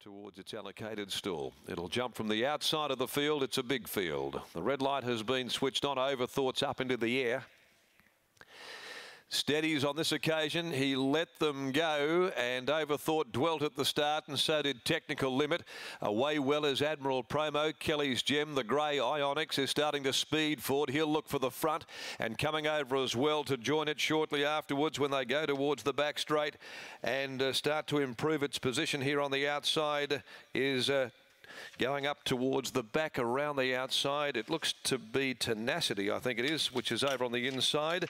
towards its allocated stall. It'll jump from the outside of the field. It's a big field. The red light has been switched on. Overthoughts up into the air. Steadies on this occasion. He let them go, and Overthought dwelt at the start, and so did Technical Limit. Away well is Admiral Promo. Kelly's Gem, the grey Ionics, is starting to speed forward. He'll look for the front, and coming over as well to join it shortly afterwards when they go towards the back straight and start to improve its position here on the outside is going up towards the back around the outside. It looks to be Tenacity, I think it is, which is over on the inside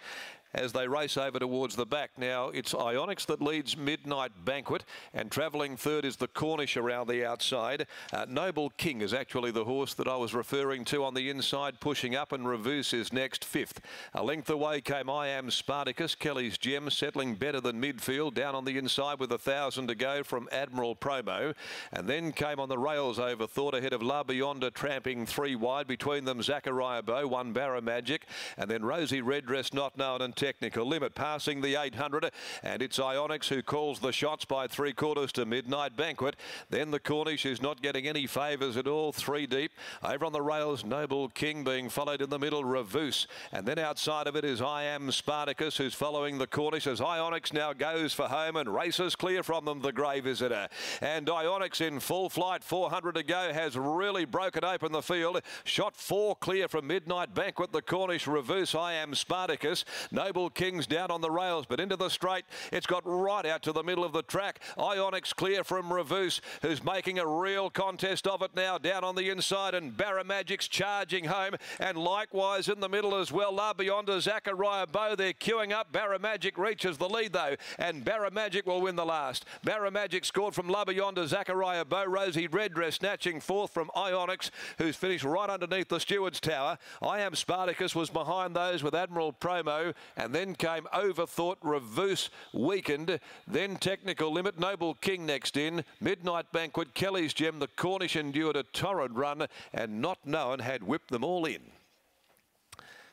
as they race over towards the back. Now, it's Ionics that leads Midnight Banquet, and travelling third is the Cornish around the outside. Noble King is actually the horse that I was referring to on the inside, pushing up, and Reverse is next, fifth. A length away came I Am Spartacus. Kelly's Gem settling better than midfield, down on the inside with 1,000 to go from Admiral Promo. And then came on the rails Overthought ahead of La Beyonda, tramping three wide. Between them, Zachariah Bow, one Barra Magic, and then Rosie Reddress, Not Known, and Technical Limit passing the 800, and it's Ionics who calls the shots by 3/4 to Midnight Banquet. Then the Cornish is not getting any favours at all, three deep. Over on the rails, Noble King being followed in the middle, Reverse, and then outside of it is I Am Spartacus, who's following the Cornish as Ionics now goes for home and races clear from them, the Grey Visitor. And Ionics in full flight, 400 to go, has really broken open the field. Shot four clear from Midnight Banquet, the Cornish, Reverse, I Am Spartacus. Noble King's down on the rails, but into the straight. It's got right out to the middle of the track. Ionics clear from Reverse, who's making a real contest of it now, down on the inside, and Barra Magic's charging home, and likewise in the middle as well. La Beyonda, Zachariah Bow, they're queuing up. Barra Magic reaches the lead though, and Barra Magic will win the last. Barra Magic scored from La Beyonda, Zachariah Bow. Rosie Reddress snatching fourth from Ionics, who's finished right underneath the Steward's Tower. I Am Spartacus was behind those with Admiral Promo, and then came Overthought, Reverse, Weakened, then Technical Limit, Noble King next in, Midnight Banquet, Kelly's Gem, the Cornish endured a torrid run, and Not Known had whipped them all in.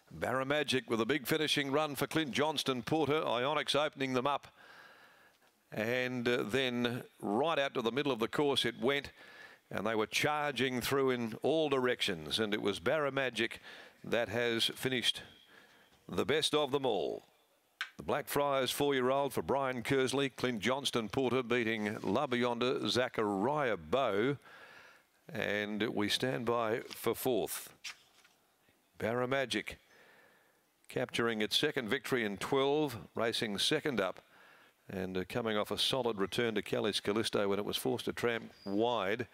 Barra Magic with a big finishing run for Clint Johnston Porter, Ionics opening them up, and then right out to the middle of the course it went, and they were charging through in all directions, and it was Barra Magic that has finished the best of them all. The Blackfriars 4-year-old for Brian Kersley, Clint Johnston Porter beating La Beyonda, Zachariah Bow, and we stand by for fourth. Barra Magic capturing its second victory in 12, racing second up, and coming off a solid return to Kelly's Callisto when it was forced to tramp wide.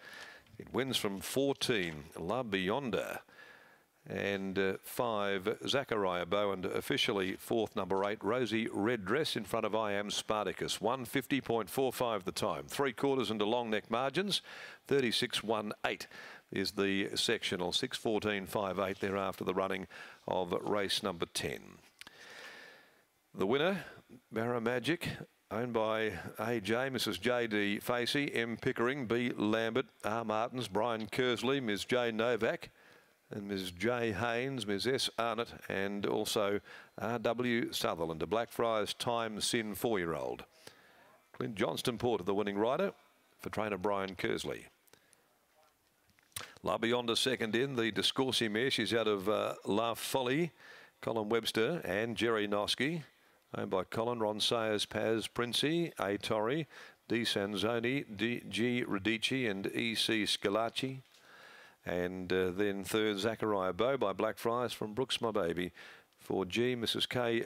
It wins from 14, La Beyonda, and 5, Zachariah Bow, and officially fourth, number 8, Rosie Reddress in front of I Am Spartacus. 150.45 the time. 3/4 into long neck margins. 36.18 is the sectional. 6:14.58 thereafter the running of race number 10. The winner, Barra Magic, owned by AJ, Mrs. J.D. Facey, M. Pickering, B. Lambert, R. Martins, Brian Kersley, Ms. J. Novak, and Ms. J. Haynes, Ms. S. Arnott, and also R.W. Sutherland, a Blackfriars Time Sin 4-year-old. Clint Johnston Porter, the winning rider for trainer Brian Kersley. La Beyonda second in, the Discoursi mare. She's out of La Folly, Colin Webster and Jerry Noski, owned by Colin, Ron Sayers, Paz Princey, A. Torrey, D. Sanzoni, D. G. Radici, and E. C. Scalacci. And then third, Zachariah Bow by Blackfriars from Brooks My Baby. For G, Mrs. K.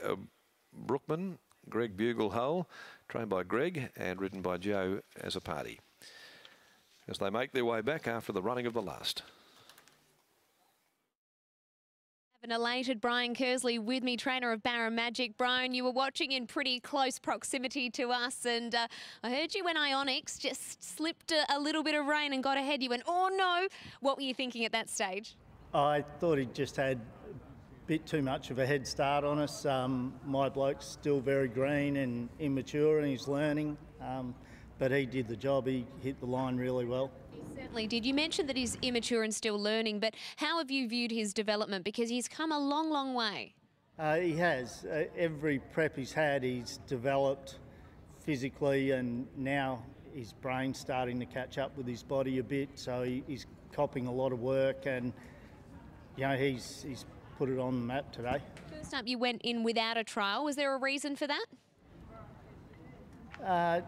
Brookman, Greg Buglehull, trained by Greg and ridden by Joe as a party, as they make their way back after the running of the last. An elated Brian Kersley with me, trainer of Barra Magic. Brian, you were watching in pretty close proximity to us, and I heard you when Ionics just slipped a little bit of rain and got ahead. You went, oh no. What were you thinking at that stage? I thought he just had a bit too much of a head start on us. My bloke's still very green and immature, and he's learning. But he did the job. He hit the line really well. He certainly did. You mentioned that he's immature and still learning, but how have you viewed his development? Because he's come a long, long way. He has. Every prep he's had, he's developed physically, and now his brain's starting to catch up with his body a bit, so he's copping a lot of work, and you know, he's put it on the map today. First up, you went in without a trial. Was there a reason for that?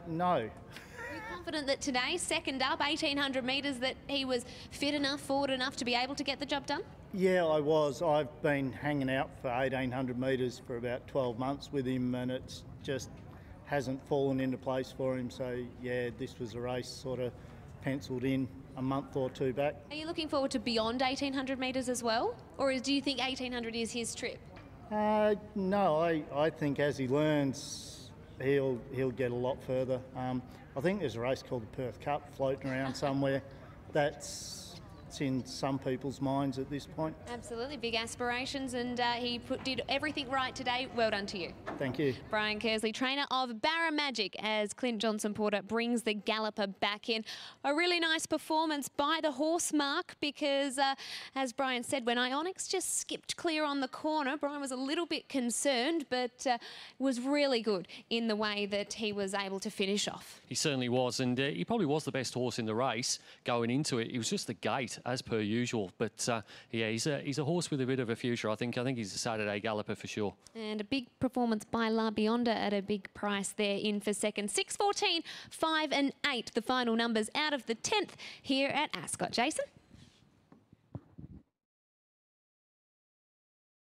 No. Are you confident that today, second up, 1,800 metres, that he was fit enough, forward enough to be able to get the job done? Yeah, I was. I've been hanging out for 1,800 metres for about 12 months with him, and it's just hasn't fallen into place for him. So yeah, this was a race sort of penciled in a month or two back. Are you looking forward to beyond 1,800 metres as well? Or do you think 1,800 is his trip? No, I think as he learns, he'll get a lot further. I think there's a race called the Perth Cup floating around somewhere. It's in some people's minds at this point. Absolutely, big aspirations, and he did everything right today. Well done to you. Thank you. Brian Kersley, trainer of Barra Magic, as Clint Johnson-Porter brings the galloper back in. A really nice performance by the horse, Mark, because as Brian said, when Ionics just skipped clear on the corner, Brian was a little bit concerned, but was really good in the way that he was able to finish off. He certainly was, and he probably was the best horse in the race going into it. It was just the gate, as per usual, but yeah, he's a horse with a bit of a future. I think he's a Saturday galloper for sure. And a big performance by La Bionda at a big price there, in for second. 6, 14, 5 and 8, the final numbers out of the 10th here at Ascot. Jason?